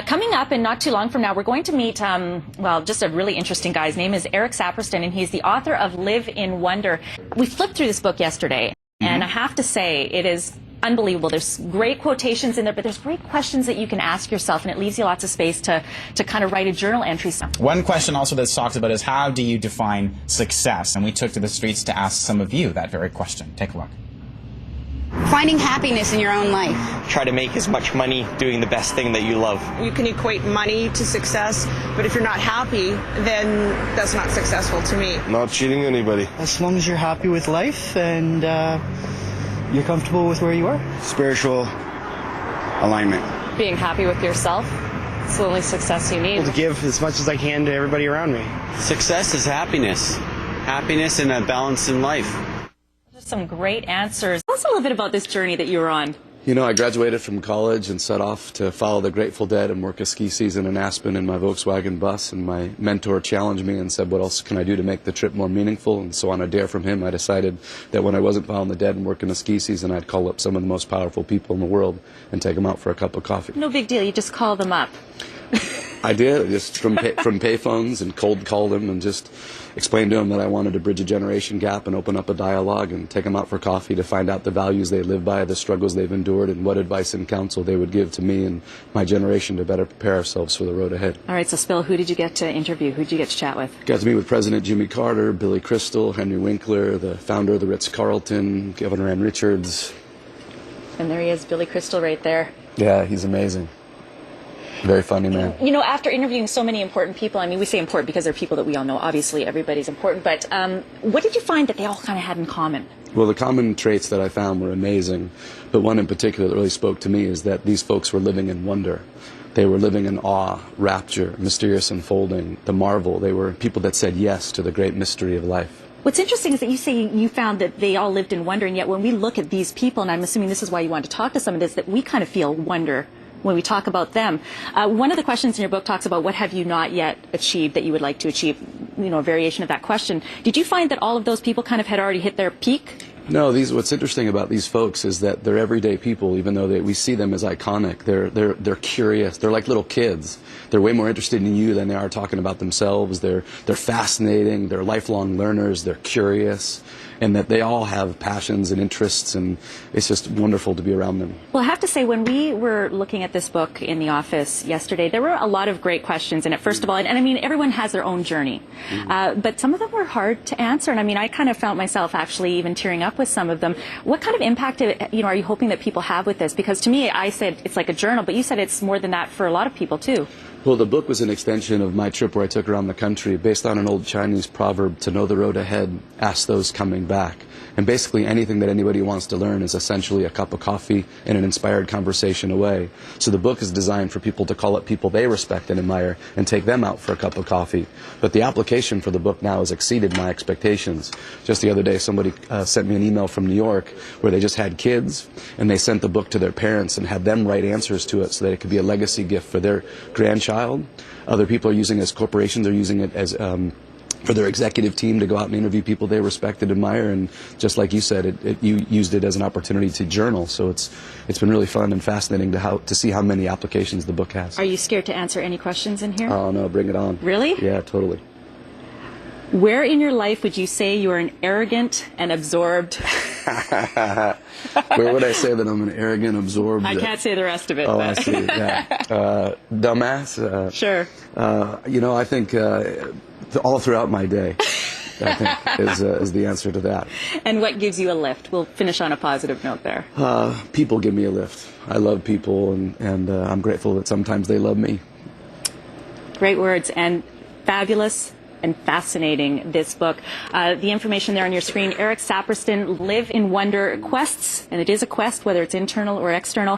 Coming up and not too long from now, we're going to meet, well, just a really interesting guy. His name is Eric Saperston, and he's the author of Live in Wonder. We flipped through this book yesterday, and I have to say it is unbelievable. There's great quotations in there, but there's great questions that you can ask yourself, and it leaves you lots of space to kind of write a journal entry. One question also that's talked about is how do you define success? And we took to the streets to ask some of you that very question. Take a look. Finding happiness in your own life. Try to make as much money doing the best thing that you love. You can equate money to success, but if you're not happy, then that's not successful to me. Not cheating anybody. As long as you're happy with life and you're comfortable with where you are. Spiritual alignment. Being happy with yourself. It's the only success you need. To give as much as I can to everybody around me. Success is happiness. Happiness and a balance in life. Some great answers. Tell us a little bit about this journey that you were on. You know, I graduated from college and set off to follow the Grateful Dead and work a ski season in Aspen in my Volkswagen bus. And my mentor challenged me and said, what else can I do to make the trip more meaningful? And so on a dare from him, I decided that when I wasn't following the Dead and working a ski season, I'd call up some of the most powerful people in the world and take them out for a cup of coffee. No big deal. You just call them up. I did, just from payphones, and cold called them and just explained to them that I wanted to bridge a generation gap and open up a dialogue and take them out for coffee to find out the values they live by, the struggles they've endured, and what advice and counsel they would give to me and my generation to better prepare ourselves for the road ahead. All right, so Spill, who did you get to interview? Who did you get to chat with? Got to meet with President Jimmy Carter, Billy Crystal, Henry Winkler, the founder of the Ritz-Carlton, Governor Ann Richards. And there he is, Billy Crystal right there. Yeah, he's amazing. Very funny man. You know, after interviewing so many important people, I mean, we say important because they're people that we all know. Obviously, everybody's important. But what did you find that they all kind of had in common? Well, the common traits that I found were amazing. But one in particular that really spoke to me is that these folks were living in wonder. They were living in awe, rapture, mysterious unfolding, the marvel. They were people that said yes to the great mystery of life. What's interesting is that you say you found that they all lived in wonder, and yet when we look at these people, and I'm assuming this is why you want to talk to some of this, that we kind of feel wonder when we talk about them. One of the questions in your book talks about what have you not yet achieved that you would like to achieve, you know, a variation of that question. Did you find that all of those people kind of had already hit their peak? No, what's interesting about these folks is that they're everyday people, even though we see them as iconic. They're curious. They're like little kids. They're way more interested in you than they are talking about themselves. They're fascinating. They're lifelong learners. They're curious. And that they all have passions and interests, and it's just wonderful to be around them. Well, I have to say, when we were looking at this book in the office yesterday, there were a lot of great questions in it, first of all, and I mean, everyone has their own journey, but some of them were hard to answer, and I mean, I kind of felt myself actually even tearing up with some of them. What kind of impact, you know, are you hoping that people have with this? Because to me, I said it's like a journal, but you said it's more than that for a lot of people, too. Well, the book was an extension of my trip where I took around the country based on an old Chinese proverb, to know the road ahead, ask those coming back. And basically anything that anybody wants to learn is essentially a cup of coffee and an inspired conversation away. So the book is designed for people to call up people they respect and admire and take them out for a cup of coffee. But the application for the book now has exceeded my expectations. Just the other day, somebody sent me an email from New York where they just had kids, and they sent the book to their parents and had them write answers to it so that it could be a legacy gift for their grandchild. Other people are using it as corporations, are using it as for their executive team to go out and interview people they respect and admire, and just like you said, you used it as an opportunity to journal. So it's been really fun and fascinating to see how many applications the book has. Are you scared to answer any questions in here? Oh no, bring it on. Really? Yeah, totally. Where in your life would you say you are an arrogant and absorbed? Where would I say that I'm an arrogant, absorbed? I can't say the rest of it. Oh, but. I see. Yeah. Dumbass. Sure. You know, I think all throughout my day, I think is the answer to that. And what gives you a lift? We'll finish on a positive note there. People give me a lift. I love people, and I'm grateful that sometimes they love me. Great words, and fabulous and fascinating, this book. The information there on your screen, Eric Saperston, Live in Wonder, quests, and it is a quest, whether it's internal or external,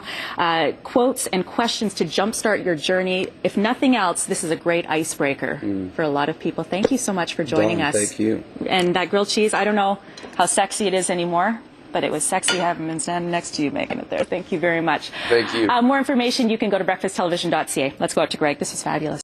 quotes and questions to jumpstart your journey. If nothing else, this is a great icebreaker for a lot of people. Thank you so much for joining us. Thank you. And that grilled cheese, I don't know how sexy it is anymore, but it was sexy having been standing next to you making it there. Thank you very much. Thank you. More information, you can go to breakfasttelevision.ca. Let's go out to Greg. This was fabulous.